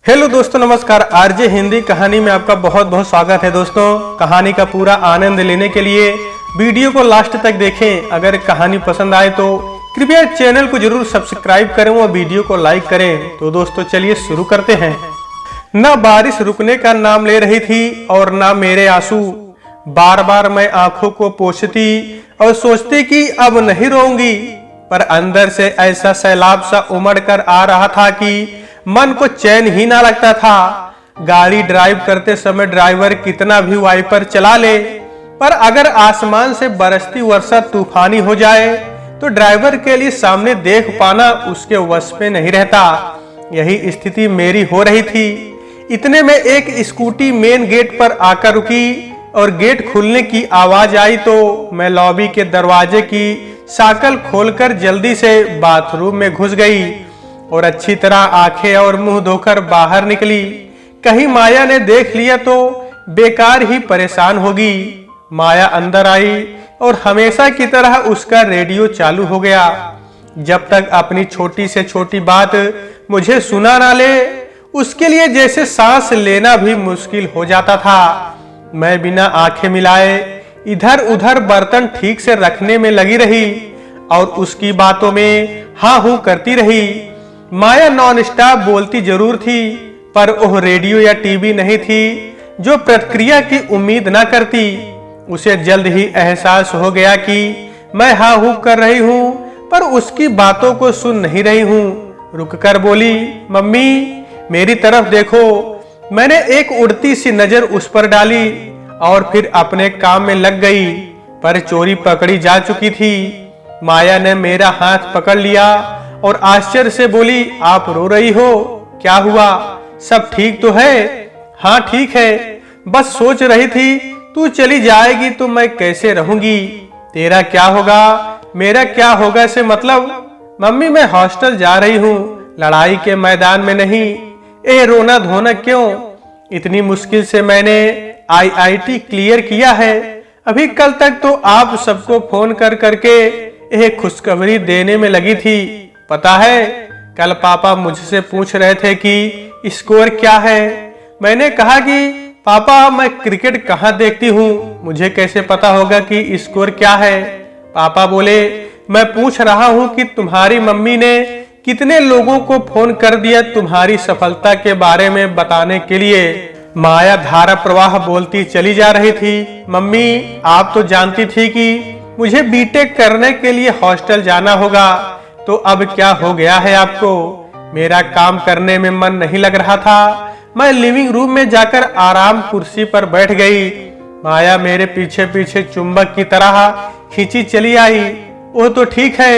Hello दोस्तों, नमस्कार। RJ Hindi कहानी में आपका बहुत बहुत स्वागत है। दोस्तों, कहानी का पूरा आनंद लेने के लिए वीडियो को लास्ट तक देखें। अगर कहानी पसंद आए तो कृपया चैनल को जरूर सब्सक्राइब करें और वीडियो को लाइक करें। तो दोस्तों चलिए शुरू करते हैं। न बारिश रुकने का नाम ले रही थी और न मेरे आंसू। बार बार मैं आंखों को पोंछती और सोचती कि अब नहीं रोऊंगी, पर अंदर से ऐसा सैलाब सा उमड़ कर आ रहा था कि मन को चैन ही ना लगता था। गाड़ी ड्राइव करते समय ड्राइवर कितना भी वाइपर चला ले, पर अगर आसमान से बरसती वर्षा तूफानी हो जाए तो ड्राइवर के लिए सामने देख पाना उसके वश में नहीं रहता। यही स्थिति मेरी हो रही थी। इतने में एक स्कूटी मेन गेट पर आकर रुकी और गेट खुलने की आवाज आई तो मैं लॉबी के दरवाजे की साकल खोलकर जल्दी से बाथरूम में घुस गई और अच्छी तरह आंखें और मुंह धोकर बाहर निकली। कहीं माया ने देख लिया तो बेकार ही परेशान होगी। माया अंदर आई और हमेशा की तरह उसका रेडियो चालू हो गया। जब तक अपनी छोटी से छोटी बात मुझे सुना ना ले, उसके लिए जैसे सांस लेना भी मुश्किल हो जाता था। मैं बिना आंखें मिलाए इधर उधर बर्तन ठीक से रखने में लगी रही और उसकी बातों में हाँ हूं करती रही। माया नॉन स्टॉप बोलती जरूर थी, पर वह रेडियो या टीवी नहीं थी जो प्रतिक्रिया की उम्मीद ना करती। उसे जल्द ही एहसास हो गया कि मैं हाँ हूं कर रही हूं, पर उसकी बातों को सुन नहीं रही हूं। रुककर बोली, मम्मी मेरी तरफ देखो। मैंने एक उड़ती सी नजर उस पर डाली और फिर अपने काम में लग गई, पर चोरी पकड़ी जा चुकी थी। माया ने मेरा हाथ पकड़ लिया और आश्चर्य से बोली, आप रो रही हो? क्या हुआ? सब ठीक तो है? हाँ ठीक है, बस सोच रही थी तू चली जाएगी तो मैं कैसे रहूंगी। तेरा क्या होगा मेरा क्या होगा से मतलब? मम्मी मैं हॉस्टल जा रही हूँ, लड़ाई के मैदान में नहीं। ए रोना धोना क्यों? इतनी मुश्किल से मैंने IIT क्लियर किया है। अभी कल तक तो आप सबको फोन कर करके एक खुशखबरी देने में लगी थी। पता है, कल पापा मुझसे पूछ रहे थे कि स्कोर क्या है। मैंने कहा कि पापा मैं क्रिकेट कहाँ देखती हूँ, मुझे कैसे पता होगा कि स्कोर क्या है। पापा बोले, मैं पूछ रहा हूँ कि तुम्हारी मम्मी ने कितने लोगों को फोन कर दिया तुम्हारी सफलता के बारे में बताने के लिए। माया धारा प्रवाह बोलती चली जा रही थी, मम्मी आप तो जानती थी कि मुझे बीटेक करने के लिए हॉस्टल जाना होगा, तो अब क्या हो गया है आपको? मेरा काम करने में मन नहीं लग रहा था। मैं लिविंग रूम में जाकर आराम कुर्सी पर बैठ गई। माया मेरे पीछे पीछे चुंबक की तरह खींची चली आई। वो तो ठीक है,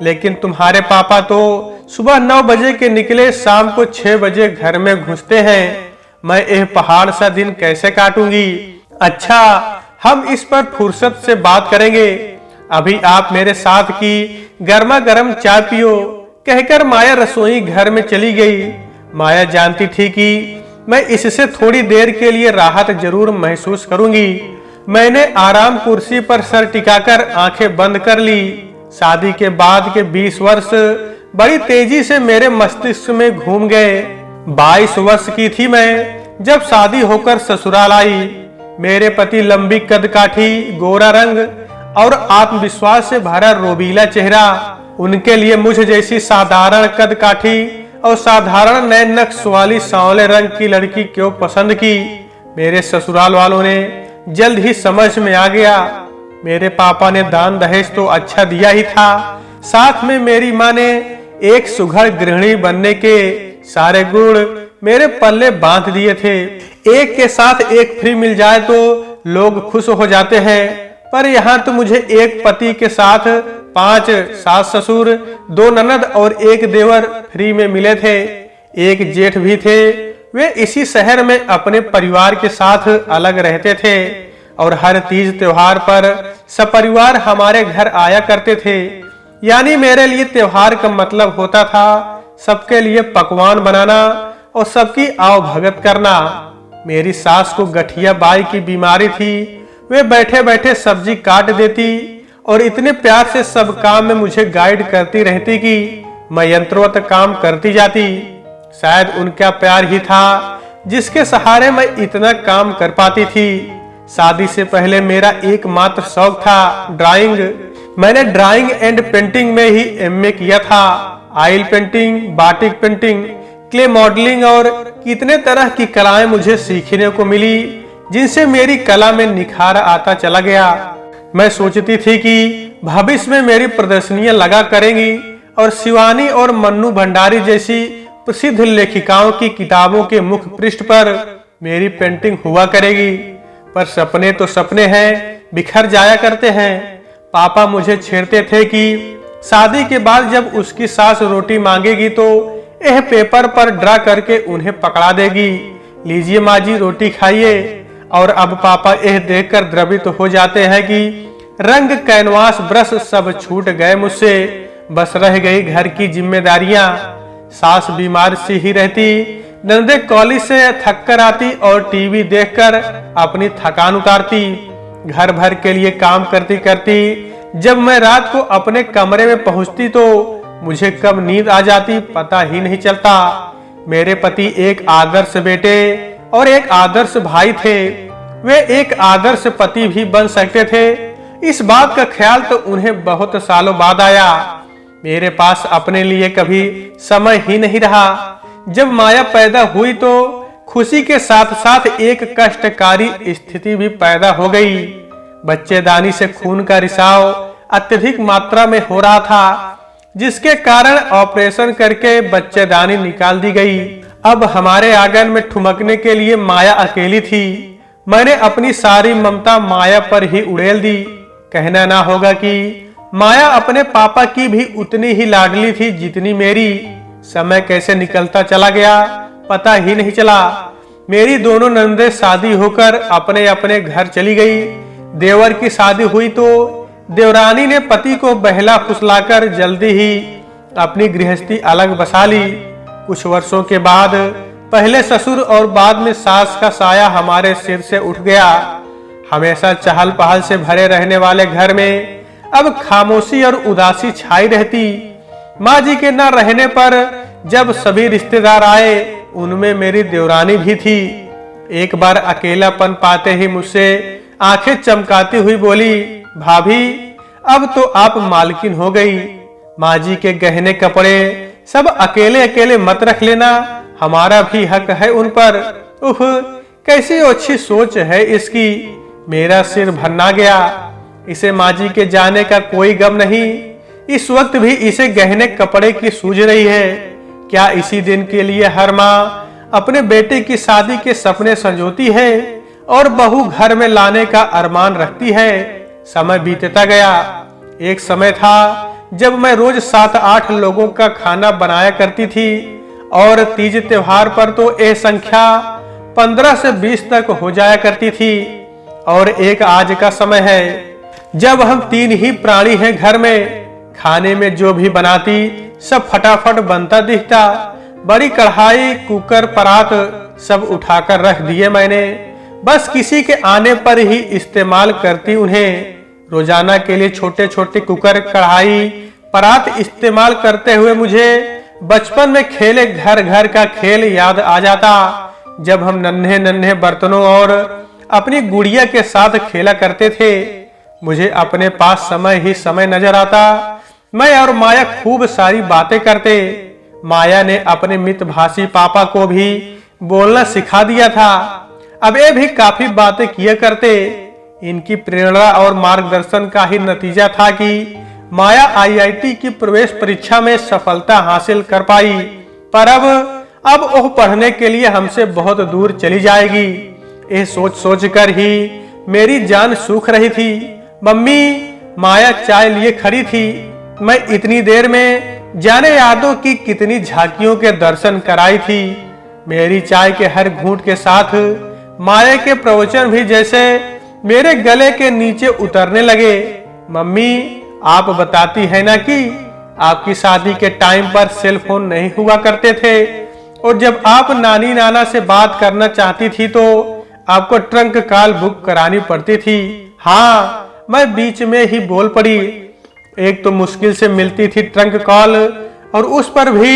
लेकिन तुम्हारे पापा तो सुबह 9 बजे के निकले, शाम को 6 बजे घर में घुसते हैं। मैं यह पहाड़ सा दिन कैसे काटूंगी? अच्छा, हम इस पर फुर्सत से बात करेंगे। अभी आप मेरे साथ की गर्मा गर्म चाय पियो, कहकर माया रसोई घर में चली गई। माया जानती थी कि मैं इससे थोड़ी देर के लिए राहत जरूर महसूस करूंगी। मैंने आराम कुर्सी पर सर टिकाकर आंखें बंद कर ली। शादी के बाद के 20 वर्ष बड़ी तेजी से मेरे मस्तिष्क में घूम गए। 22 वर्ष की थी मैं जब शादी होकर ससुराल आई। मेरे पति लंबी कदकाठी, गोरा रंग और आत्मविश्वास से भरा रोबीला चेहरा। उनके लिए मुझ जैसी साधारण कदकाठी और साधारण नए नक्श वाली सांवले रंग की लड़की क्यों पसंद की, मेरे ससुराल वालों ने जल्द ही समझ में आ गया। मेरे पापा ने दान दहेज तो अच्छा दिया ही था, साथ में मेरी माँ ने एक सुघड़ गृहिणी बनने के सारे गुण मेरे पल्ले बांध दिए थे। एक के साथ एक फ्री मिल जाए तो लोग खुश हो जाते हैं, पर यहाँ तो मुझे एक पति के साथ 5 सास ससुर, 2 ननद और 1 देवर फ्री में मिले थे। एक जेठ भी थे। वे इसी शहर में अपने परिवार के साथ अलग रहते थे और हर तीज त्योहार पर सपरिवार हमारे घर आया करते थे। यानी मेरे लिए त्योहार का मतलब होता था सबके लिए पकवान बनाना और सबकी आवभगत करना। मेरी सास को गठिया बाई की बीमारी थी। वे बैठे बैठे सब्जी काट देती और इतने प्यार से सब काम में मुझे गाइड करती रहती कि मैं यंत्रवत काम करती जाती। शायद उनका प्यार ही था जिसके सहारे मैं इतना काम कर पाती थी। शादी से पहले मेरा एकमात्र शौक था ड्राइंग। मैंने ड्राइंग एंड पेंटिंग में ही एमए किया था। Oil painting, batik painting, clay modelling और कितने तरह की कलाएं मुझे सीखने को मिली, जिनसे मेरी कला में निखार आता चला गया। मैं सोचती थी कि भविष्य में मेरी प्रदर्शनियां लगा करेंगी और शिवानी और मन्नू भंडारी जैसी प्रसिद्ध लेखिकाओं की किताबों के मुख्य पृष्ठ पर मेरी पेंटिंग हुआ करेगी। पर सपने तो सपने हैं, बिखर जाया करते हैं। पापा मुझे छेड़ते थे कि शादी के बाद जब उसकी सास रोटी मांगेगी तो यह पेपर पर ड्रा करके उन्हें पकड़ा देगी, लीजिए माँ जी रोटी खाइए। और अब पापा यह देखकर द्रवित हो जाते हैं कि रंग, कैनवास, ब्रश सब छूट गए मुझसे, बस रह गई घर की जिम्मेदारियां। सास बीमार सी ही रहती, नंदे कॉलेज से थक कर आती और टीवी देखकर अपनी थकान उतारती। घर भर के लिए काम करती करती जब मैं रात को अपने कमरे में पहुंचती तो मुझे कब नींद आ जाती पता ही नहीं चलता। मेरे पति एक आदर्श बेटे और एक आदर्श भाई थे। वे एक आदर्श पति भी बन सकते थे, इस बात का ख्याल तो उन्हें बहुत सालों बाद आया। मेरे पास अपने लिए कभी समय ही नहीं रहा। जब माया पैदा हुई तो खुशी के साथ साथ एक कष्टकारी स्थिति भी पैदा हो गई। बच्चेदानी से खून का रिसाव अत्यधिक मात्रा में हो रहा था, जिसके कारण ऑपरेशन करके बच्चेदानी निकाल दी गई। अब हमारे आंगन में ठुमकने के लिए माया अकेली थी। मैंने अपनी सारी ममता माया पर ही उड़ेल दी। कहना ना होगा कि माया अपने पापा की भी उतनी ही लाडली थी जितनी मेरी। समय कैसे निकलता चला गया पता ही नहीं चला। मेरी दोनों नंदे शादी होकर अपने अपने घर चली गई। देवर की शादी हुई तो देवरानी ने पति को बहला फुसलाकर जल्दी ही अपनी गृहस्थी अलग बसा ली। कुछ वर्षों के बाद पहले ससुर और बाद में सास का साया हमारे सिर से उठ गया। हमेशा चहल पहल से भरे रहने वाले घर में अब खामोशी और उदासी छाई रहती। माँ जी के न रहने पर जब सभी रिश्तेदार आए उनमें मेरी देवरानी भी थी। एक बार अकेलापन पाते ही मुझसे आंखें चमकाती हुई बोली, भाभी अब तो आप मालकिन हो गई। माँ जी के गहने कपड़े सब अकेले अकेले मत रख लेना, हमारा भी हक है उन पर। उफ, कैसी अच्छी सोच है इसकी। मेरा सिर भन्ना गया। इसे माँ जी के जाने का कोई गम नहीं। इस वक्त भी इसे गहने कपड़े की सूझ रही है। क्या इसी दिन के लिए हर माँ अपने बेटे की शादी के सपने संजोती है और बहू घर में लाने का अरमान रखती है। समय बीतता गया। एक समय था जब मैं रोज 7-8 लोगों का खाना बनाया करती थी और तीज त्योहार पर तो यह संख्या 15 से 20 तक हो जाया करती थी। और एक आज का समय है जब हम 3 ही प्राणी हैं घर में। खाने में जो भी बनाती सब फटाफट बनता दिखता। बड़ी कढ़ाई, कुकर, परात सब उठाकर रख दिए मैंने। बस किसी के आने पर ही इस्तेमाल करती उन्हें। रोजाना के लिए छोटे छोटे कुकर, कढ़ाई, परात इस्तेमाल करते हुए मुझे बचपन में खेले घर घर का खेल याद आ जाता, जब हम नन्हे नन्हे बर्तनों और अपनी गुड़िया के साथ खेला करते थे। मुझे अपने पास समय ही समय नजर आता। मैं और माया खूब सारी बातें करते। माया ने अपने मितभाषी पापा को भी बोलना सिखा दिया था। अब ये भी काफी बातें किया करते। इनकी प्रेरणा और मार्गदर्शन का ही नतीजा था कि माया आईआईटी की प्रवेश परीक्षा में सफलता हासिल कर पाई। पर अब वो पढ़ने के लिए हमसे बहुत दूर चली जाएगी। यह सोच सोच कर ही मेरी जान सूख रही थी। मम्मी, माया चाय लिए खड़ी थी। मैं इतनी देर में जाने यादों की कितनी झांकियों के दर्शन कराई थी। मेरी चाय के हर घूंट के साथ माया के प्रवचन भी जैसे मेरे गले के नीचे उतरने लगे। मम्मी, आप बताती है ना कि आपकी शादी के टाइम पर सेल फोन नहीं हुआ करते थे और जब आप नानी नाना से बात करना चाहती थी तो आपको ट्रंक कॉल बुक करानी पड़ती थी। हाँ, मैं बीच में ही बोल पड़ी। एक तो मुश्किल से मिलती थी ट्रंक कॉल और उस पर भी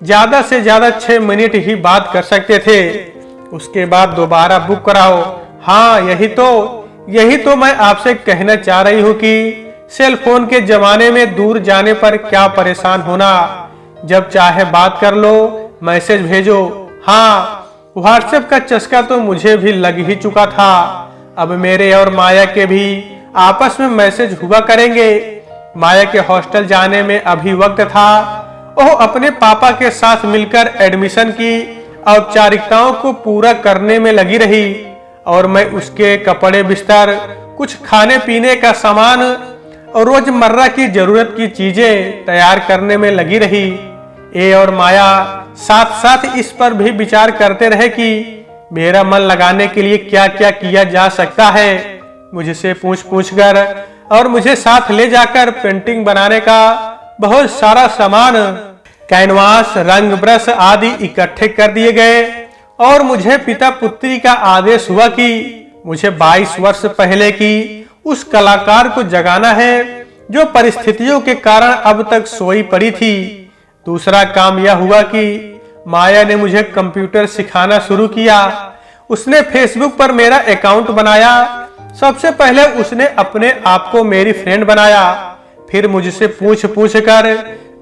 ज्यादा से ज्यादा 6 मिनट ही बात कर सकते थे, उसके बाद दोबारा बुक कराओ। हाँ, यही तो मैं आपसे कहना चाह रही हूँ कि सेल फोन के जमाने में दूर जाने पर क्या परेशान होना, जब चाहे बात कर लो, मैसेज भेजो। हाँ, व्हाट्सएप का चस्का तो मुझे भी लग ही चुका था। अब मेरे और माया के भी आपस में मैसेज हुआ करेंगे। माया के हॉस्टल जाने में अभी वक्त था। वो अपने पापा के साथ मिलकर एडमिशन की औपचारिकताओं को पूरा करने में लगी रही और मैं उसके कपड़े, बिस्तर, कुछ खाने पीने का सामान और रोजमर्रा की जरूरत की चीजें तैयार करने में लगी रही। ए और माया साथ साथ इस पर भी विचार करते रहे कि मेरा मन लगाने के लिए क्या क्या किया जा सकता है। मुझसे पूछ कर और मुझे साथ ले जाकर पेंटिंग बनाने का बहुत सारा सामान, कैनवास, रंग, ब्रश आदि इकट्ठे कर दिए गए और मुझे पिता पुत्री का आदेश हुआ कि मुझे 22 वर्ष पहले की उस कलाकार को जगाना है जो परिस्थितियों के कारण अब तक सोई पड़ी थी। दूसरा काम यह हुआ कि माया ने मुझे कंप्यूटर सिखाना शुरू किया। उसने फेसबुक पर मेरा अकाउंट बनाया। सबसे पहले उसने अपने आप को मेरी फ्रेंड बनाया, फिर मुझसे पूछ कर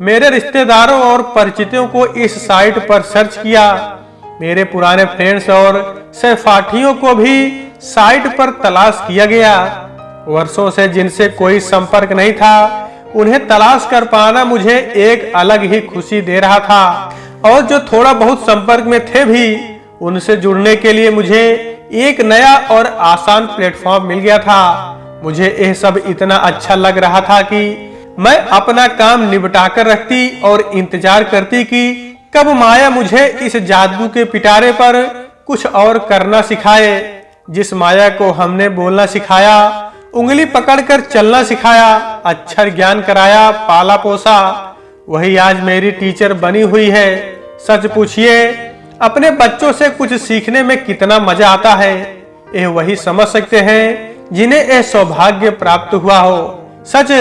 मेरे रिश्तेदारों और परिचितों को इस साइट पर सर्च किया। मेरे पुराने फ्रेंड्स और सहपाठियों को भी साइट पर तलाश किया गया। वर्षों से जिनसे कोई संपर्क नहीं था, उन्हें तलाश कर पाना मुझे एक अलग ही खुशी दे रहा था और जो थोड़ा बहुत संपर्क में थे भी, उनसे जुड़ने के लिए मुझे एक नया और आसान प्लेटफॉर्म मिल गया था। मुझे यह सब इतना अच्छा लग रहा था कि मैं अपना काम निपटा कर रखती और इंतजार करती कि कब माया मुझे इस जादू के पिटारे पर कुछ और करना सिखाए। जिस माया को हमने बोलना सिखाया, उंगली पकड़कर चलना सिखाया, अक्षर ज्ञान कराया, पाला पोसा, वही आज मेरी टीचर बनी हुई है। सच पूछिए, अपने बच्चों से कुछ सीखने में कितना मजा आता है, यह वही समझ सकते हैं जिन्हें यह सौभाग्य प्राप्त हुआ हो। सच,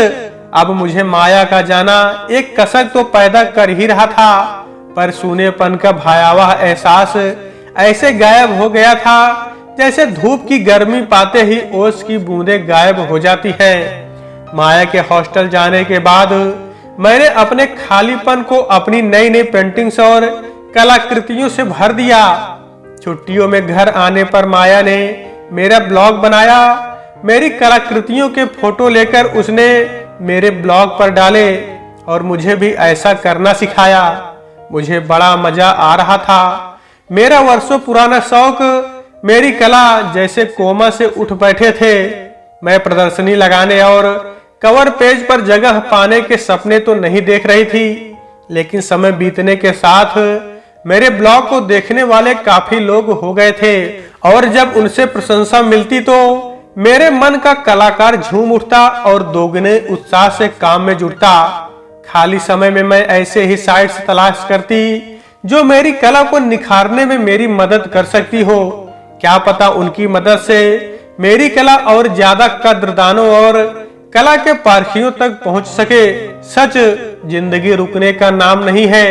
अब मुझे माया का जाना एक कसक तो पैदा कर ही रहा था, पर सूनेपन का भयावह एहसास ऐसे गायब हो गया था जैसे धूप की गर्मी पाते ही ओस की बूंदें गायब हो जाती है। माया के हॉस्टल जाने के बाद मैंने अपने खालीपन को अपनी नई नई पेंटिंग्स और कलाकृतियों से भर दिया। छुट्टियों में घर आने पर माया ने मेरा ब्लॉग बनाया। मेरी कलाकृतियों के फोटो लेकर उसने मेरे ब्लॉग पर डाले और मुझे भी ऐसा करना सिखाया। मुझे बड़ा मजा आ रहा था। मेरा वर्षों पुराना शौक, मेरी कला जैसे कोमा से उठ बैठे थे। मैं प्रदर्शनी लगाने और कवर पेज पर जगह पाने के सपने तो नहीं देख रही थी, लेकिन समय बीतने के साथ मेरे ब्लॉग को देखने वाले काफी लोग हो गए थे और जब उनसे प्रशंसा मिलती तो मेरे मन का कलाकार झूम उठता और दोगुने उत्साह से काम में जुटता। खाली समय में मैं ऐसे ही साइट्स तलाश करती जो मेरी कला को निखारने में मेरी मदद कर सकती हो। क्या पता उनकी मदद से मेरी कला और ज्यादा कद्रदानों और कला के पारखियों तक पहुंच सके। सच, जिंदगी रुकने का नाम नहीं है।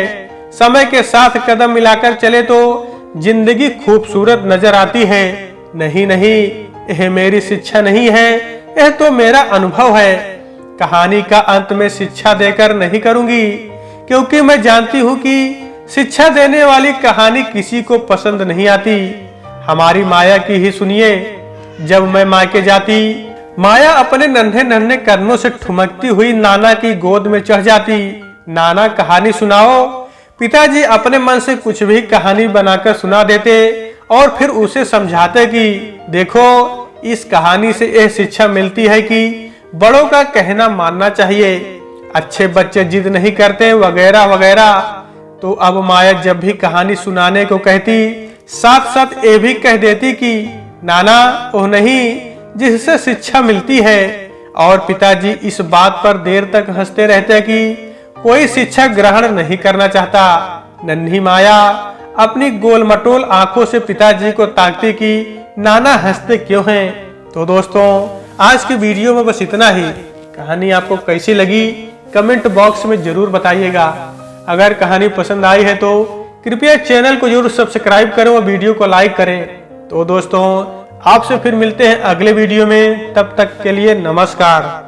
समय के साथ कदम मिलाकर चले तो जिंदगी खूबसूरत नजर आती है। नहीं, यह मेरी शिक्षा नहीं है, यह तो मेरा अनुभव है। कहानी का अंत में शिक्षा देकर नहीं करूंगी, क्योंकि मैं जानती हूँ कि शिक्षा देने वाली कहानी किसी को पसंद नहीं आती। हमारी माया की ही सुनिए। जब मैं मायके जाती, माया अपने नन्हे नन्हे कदमों से ठुमकती हुई नाना की गोद में चढ़ जाती। नाना, कहानी सुनाओ। पिताजी अपने मन से कुछ भी कहानी बनाकर सुना देते और फिर उसे समझाते कि देखो, इस कहानी से यह शिक्षा मिलती है कि बड़ों का कहना मानना चाहिए, अच्छे बच्चे जिद नहीं करते, वगैरह वगैरह। तो अब माया जब भी कहानी सुनाने को कहती, साथ साथ ये भी कह देती कि नाना, वो नहीं जिससे शिक्षा मिलती है। और पिताजी इस बात पर देर तक हंसते रहते कि कोई शिक्षा ग्रहण नहीं करना चाहता। नन्ही माया अपनी गोलमटोल आंखों से पिताजी को ताकती कि नाना हंसते क्यों हैं। तो दोस्तों, आज की वीडियो में बस इतना ही। कहानी आपको कैसी लगी कमेंट बॉक्स में जरूर बताइएगा। अगर कहानी पसंद आई है तो कृपया चैनल को जरूर सब्सक्राइब करें और वीडियो को लाइक करें। तो दोस्तों आपसे फिर मिलते हैं अगले वीडियो में, तब तक के लिए नमस्कार।